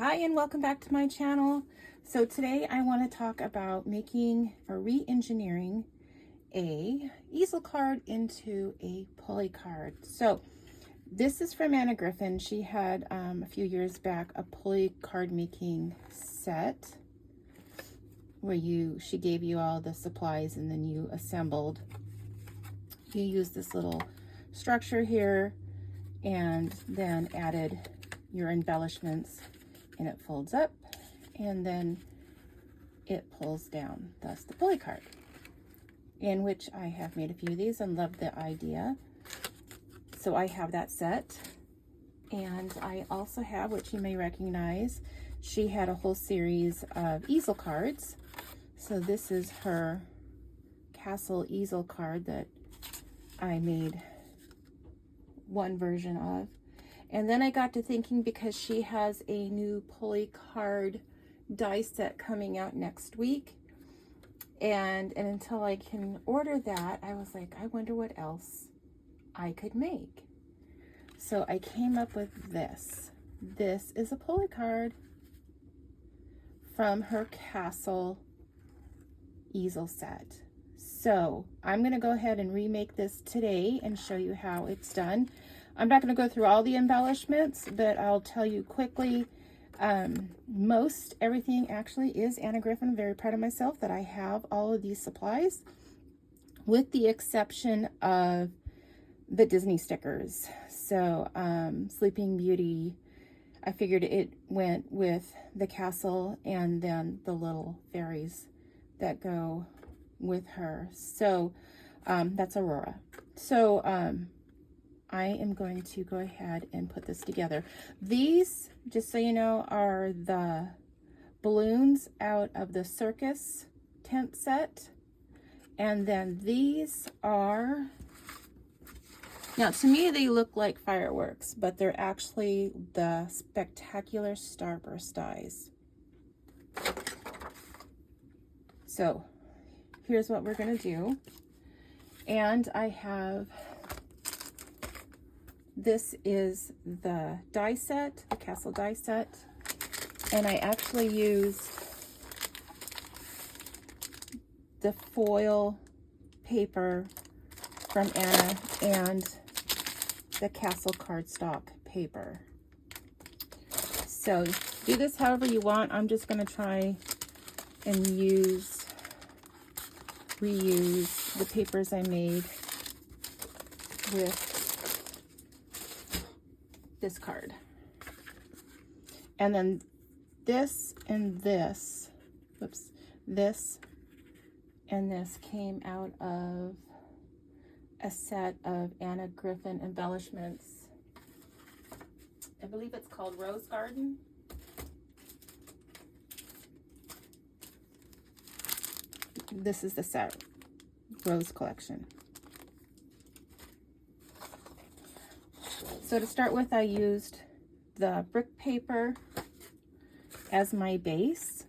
Hi and welcome back to my channel. So today I want to talk about making or re-engineering a easel card into a pulley card. So this is from Griffin. She had a few years back a pulley card making set where she gave you all the supplies and then you assembled. You used this little structure here and then added your embellishments, and it folds up and then it pulls down. That's the pulley card, in which I have made a few of these and love the idea. So I have that set, and I also have, which you may recognize, she had a whole series of easel cards. So this is her Castle Easel card that I made one version of. And then I got to thinking, because she has a new pulley card die set coming out next week, and until I can order that, I was like, I wonder what else I could make. So I came up with this. This is a pulley card from her Castle Easel set. So I'm going to go ahead and remake this today and show you how it's done. I'm not going to go through all the embellishments, but I'll tell you quickly. Most everything actually is Griffin. I'm very proud of myself that I have all of these supplies, with the exception of the Disney stickers. So Sleeping Beauty, I figured it went with the castle, and then the little fairies that go with her. So that's Aurora. So I am going to go ahead and put this together. These, just so you know, are the balloons out of the circus tent set. And then these are, now to me they look like fireworks, but they're actually the spectacular starburst dies. So here's what we're gonna do. And I have, this is the die set, the Castle die set, and I actually used the foil paper from Anna and the Castle cardstock paper. So do this however you want. I'm just going to try and reuse the papers I made with this card. And then this and this, whoops, this and this came out of a set of Anna Griffin embellishments. I believe it's called Rose Garden. This is the set, Rose Collection. So to start with, I used the brick paper as my base.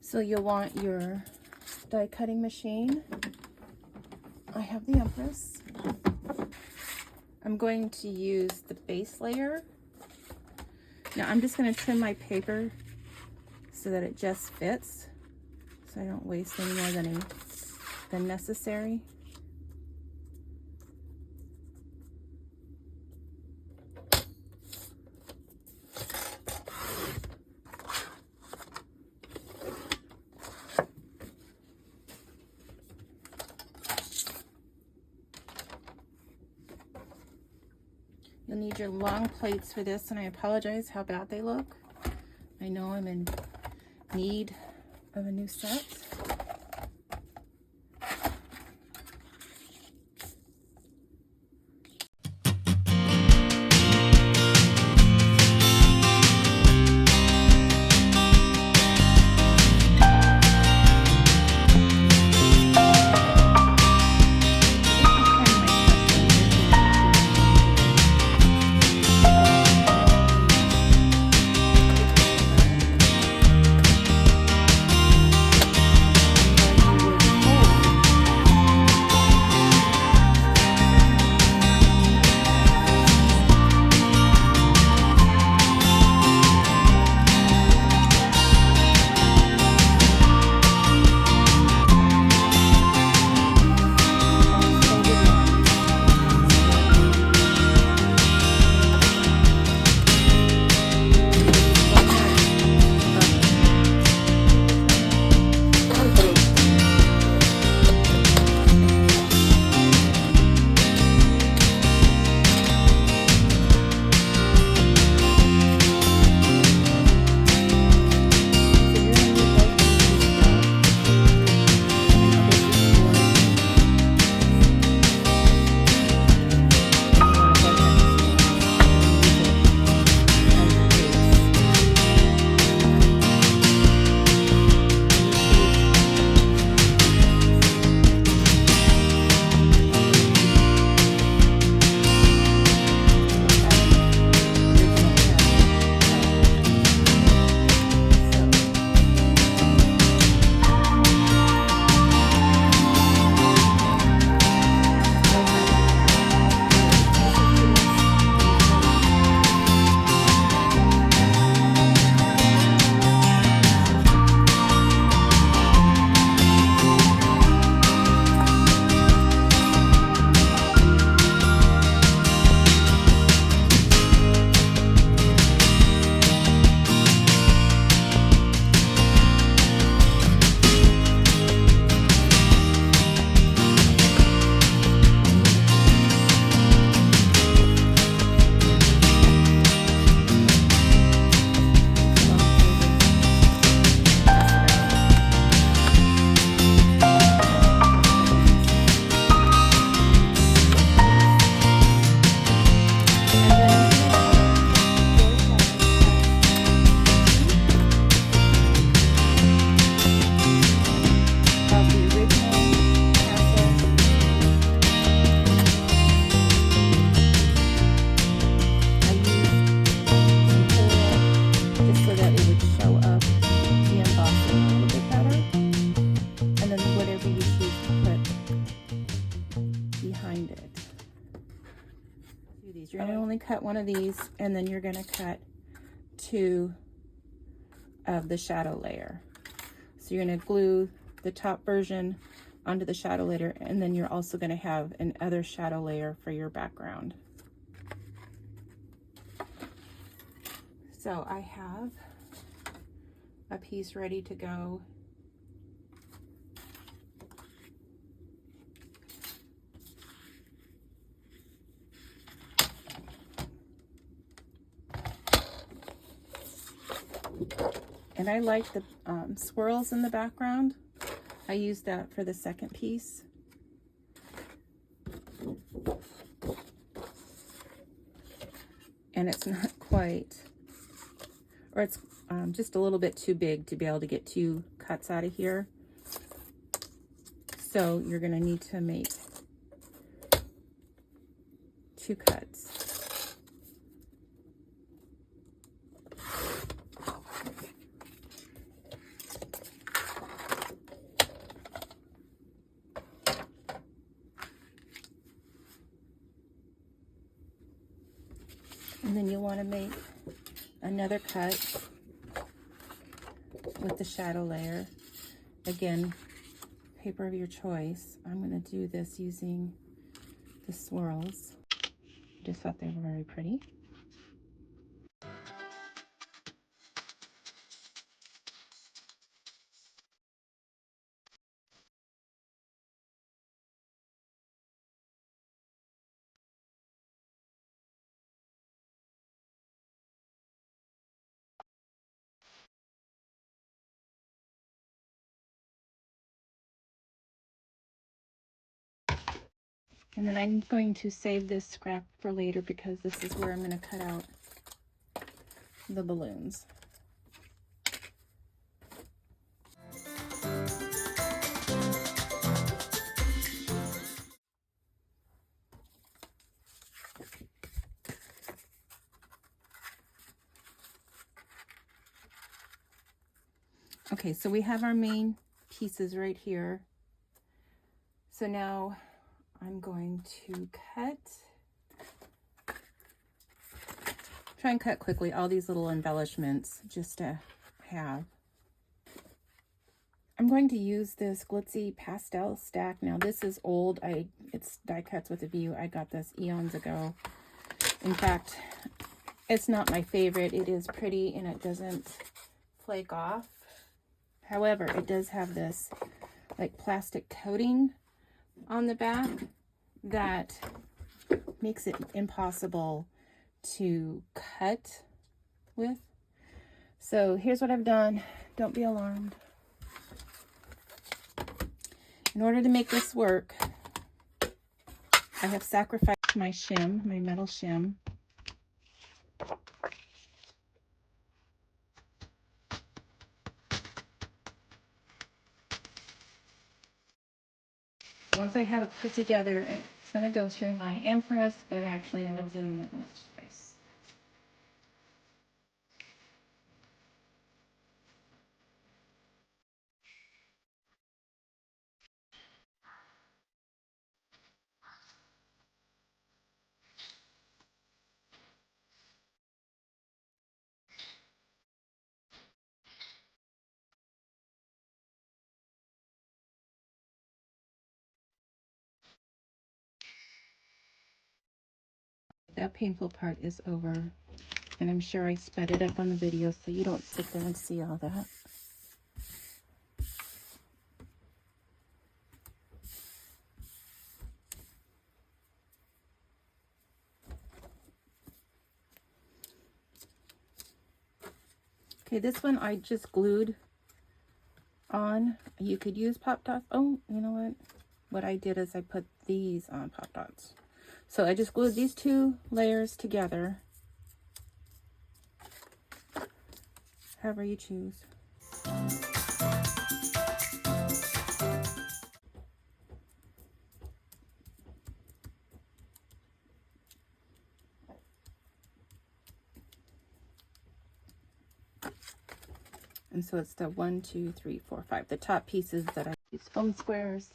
So you'll want your die cutting machine. I have the Empress. I'm going to use the base layer. Now I'm just going to trim my paper so that it just fits, so I don't waste any more than necessary. You'll need your long plates for this, and I apologize how bad they look. I know I'm in need of a new set. behind it. Do these. You're going to only cut one of these, and then you're going to cut 2 of the shadow layer. So you're going to glue the top version onto the shadow layer, and then you're also going to have another shadow layer for your background. So I have a piece ready to go. And I like the swirls in the background. I used that for the second piece. And it's not quite, or it's just a little bit too big to be able to get 2 cuts out of here. So you're going to need to make 2 cuts. And then you want to make another cut with the shadow layer. Again, paper of your choice. I'm going to do this using the swirls. Just thought they were very pretty. And then I'm going to save this scrap for later because this is where I'm going to cut out the balloons. Okay, so we have our main pieces right here. So now I'm going to try and cut quickly all these little embellishments just to have. I'm going to use this glitzy pastel stack. Now this is old. It's Die Cuts with a View. I got this eons ago. In fact, it's not my favorite. It is pretty and it doesn't flake off. However, it does have this like plastic coating on the back that makes it impossible to cut with. So here's what I've done. Don't be alarmed. In order to make this work, I have sacrificed my shim, my metal shim. Once I have it put together, it's going to go through my impress, but actually I live in this place. That painful part is over, and I'm sure I sped it up on the video so you don't sit there and see all that. Okay, this one I just glued on. You could use pop dots. Oh, you know what? What I did is I put these on pop dots. So I just glued these 2 layers together. However you choose. And so it's the 1, 2, 3, 4, 5. The top pieces that I use foam squares.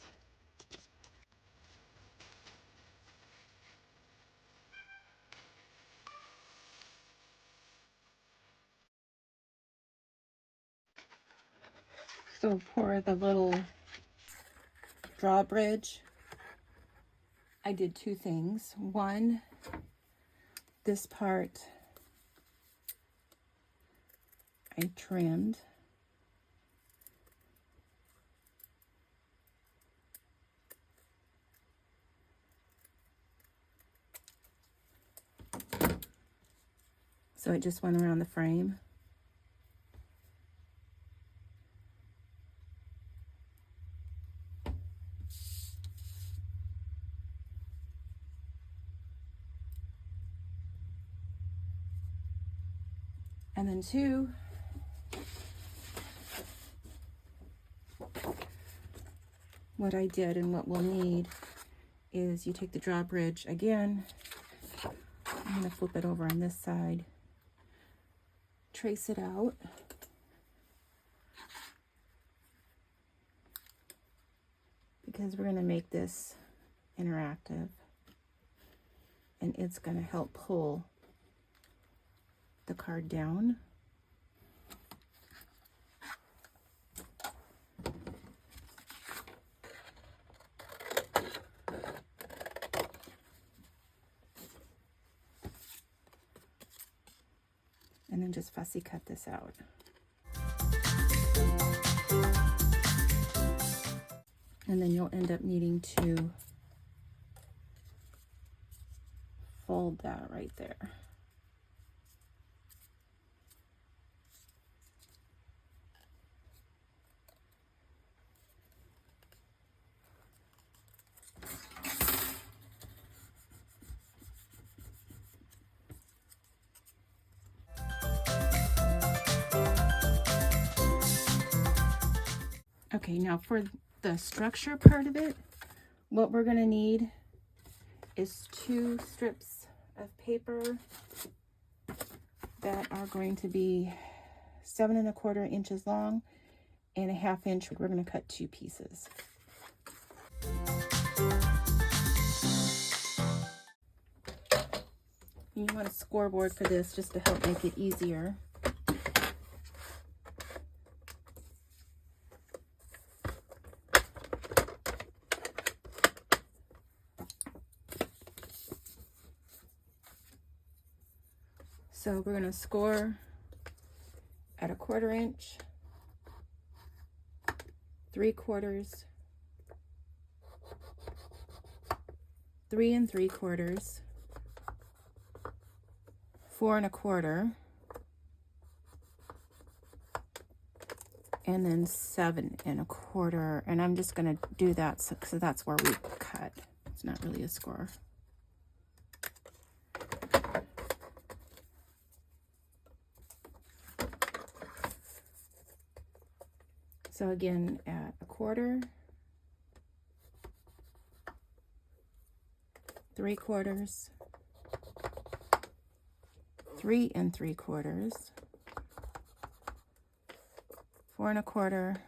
So for the little drawbridge, I did two things. One, this part I trimmed. So it just went around the frame. And then two, what I did and what we'll need is you take the drawbridge again. I'm going to flip it over on this side, trace it out. Because we're going to make this interactive and it's going to help pull the card down. And then just fussy cut this out. And then you'll end up needing to fold that right there. Okay, now for the structure part of it, what we're going to need is 2 strips of paper that are going to be 7 1/4 inches long and 1/2 inch. We're going to cut 2 pieces. You want a scoreboard for this just to help make it easier. So we're going to score at 1/4 inch, 3/4, 3 3/4, 4 1/4, and then 7 1/4. And I'm just going to do that so that's where we cut. It's not really a score. So again, at 1/4, 3/4, 3 3/4, 4 1/4,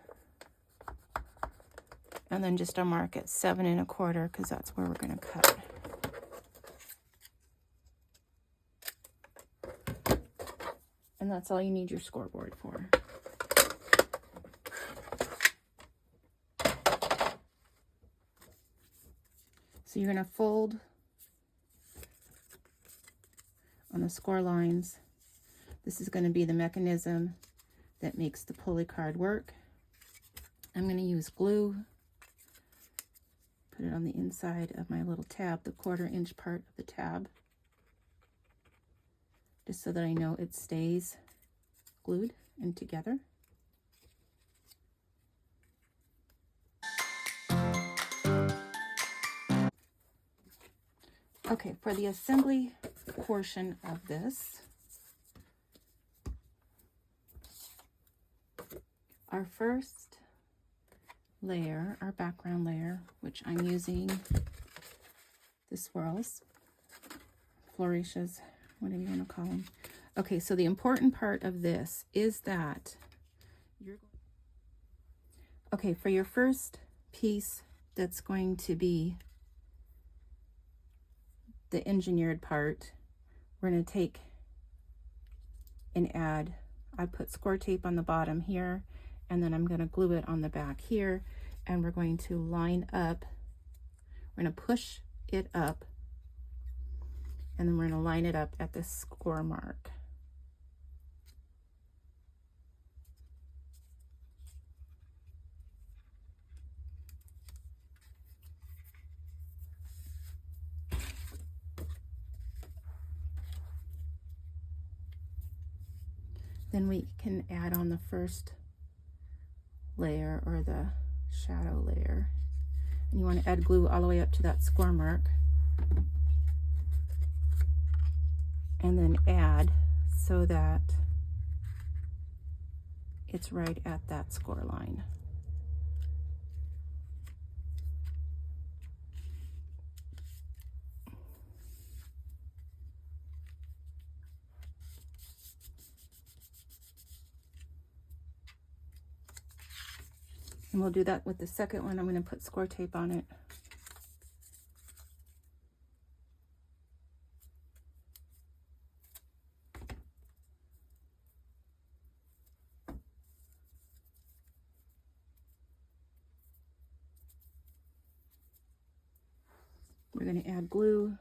and then just a mark at 7 1/4 because that's where we're going to cut. And that's all you need your scoreboard for. So you're going to fold on the score lines. This is going to be the mechanism that makes the pulley card work. I'm going to use glue. Put it on the inside of my little tab, the 1/4 inch part of the tab, just so that I know it stays glued and together. Okay, for the assembly portion of this, our first layer, our background layer, which I'm using the swirls, flourishes, whatever you want to call them. Okay, so the important part of this is that okay, for your first piece that's going to be the engineered part, we're going to take and add, I put score tape on the bottom here, and then I'm going to glue it on the back here, and we're going to line up, we're going to push it up, and then we're going to line it up at the score mark. Then we can add on the first layer, or the shadow layer. And you want to add glue all the way up to that score mark. And then add so that it's right at that score line. And we'll do that with the second one. I'm going to put score tape on it. We're going to add glue.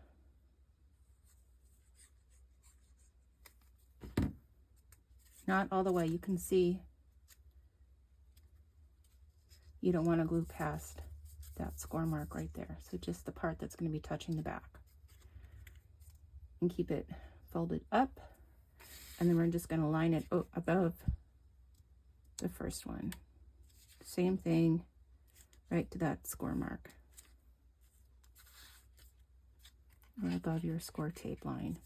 Not all the way. You can see you don't want to glue past that score mark right there. So just the part that's going to be touching the back. And keep it folded up. And then we're just going to line it above the first one. Same thing, right to that score mark. Right above your score tape line.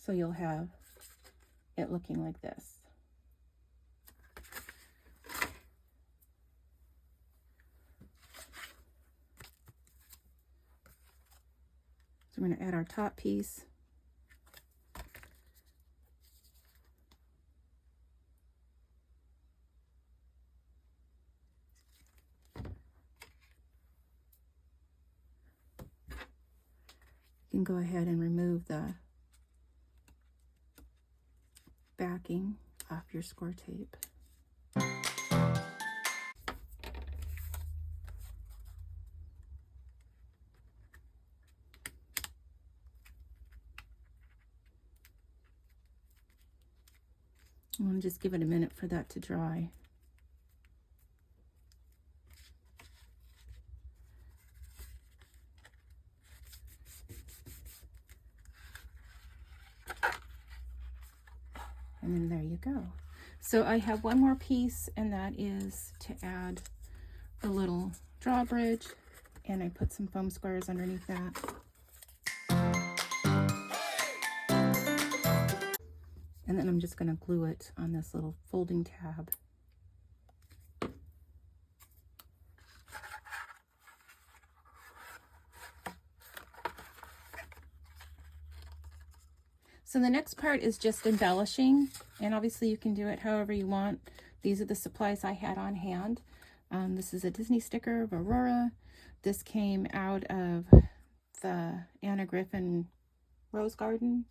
So you'll have it looking like this. So we're going to add our top piece. You can go ahead and remove the backing off your score tape. I'm going to just give it a minute for that to dry. And then there you go. So I have one more piece, and that is to add a little drawbridge, and I put some foam squares underneath that. And then I'm just going to glue it on this little folding tab. So the next part is just embellishing, and obviously you can do it however you want. These are the supplies I had on hand. This is a Disney sticker of Aurora. This came out of the Anna Griffin Rose collection.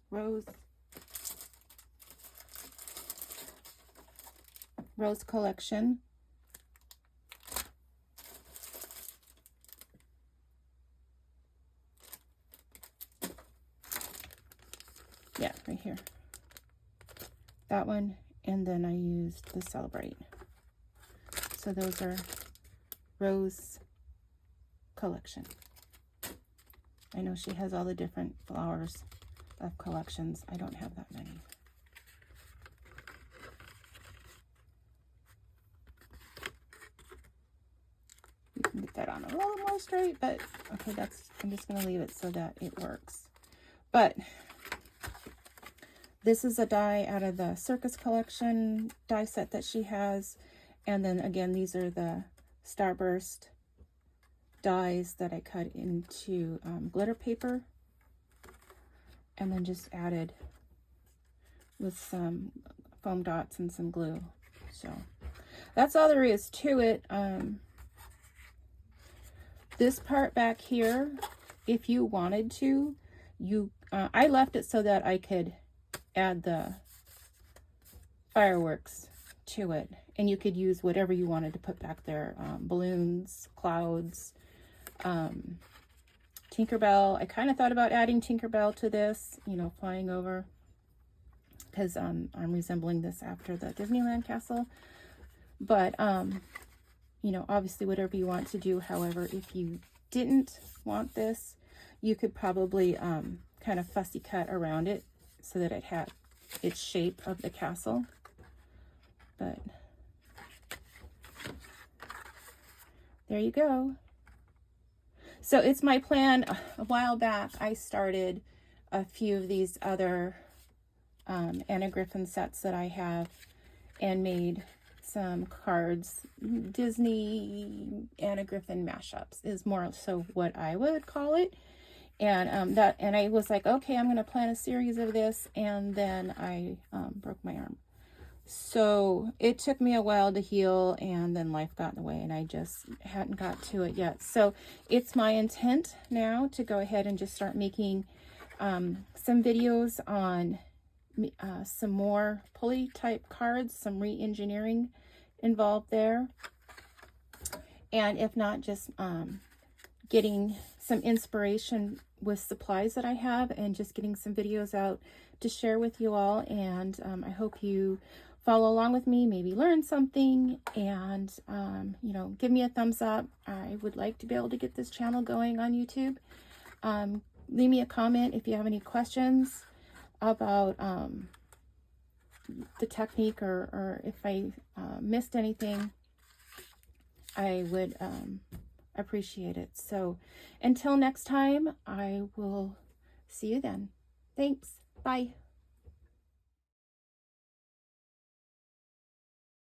Yeah, right here. That one, and then I used the Celebrate. So those are Rose collection. I know she has all the different flowers of collections. I don't have that many. You can get that on a little more straight, but okay, I'm just going to leave it so that it works. But this is a die out of the Circus collection die set that she has. And then again, these are the Starburst dies that I cut into glitter paper. And then just added with some foam dots and some glue. So that's all there is to it. This part back here, if you wanted to, I left it so that I could add the fireworks to it, and you could use whatever you wanted to put back there, balloons, clouds, Tinkerbell. I kind of thought about adding Tinkerbell to this, you know, flying over, because I'm resembling this after the Disneyland castle. But you know, obviously whatever you want to do. However, if you didn't want this, you could probably kind of fussy cut around it so that it had its shape of the castle. But there you go. So it's my plan. A while back, I started a few of these other Anna Griffin sets that I have and made some cards. Disney Anna Griffin mashups is more so what I would call it. And and I was like, okay, I'm going to plan a series of this, and then I broke my arm. So it took me a while to heal, and then life got in the way, and I just hadn't got to it yet. So it's my intent now to go ahead and just start making some videos on some more Pulley type cards, some re-engineering involved there. And if not, just getting some inspiration with supplies that I have, and just getting some videos out to share with you all. And I hope you follow along with me, maybe learn something, and you know, give me a thumbs up. I would like to be able to get this channel going on YouTube. Leave me a comment if you have any questions about the technique, or if I missed anything. I would appreciate it. So until next time, I will see you then. Thanks. Bye.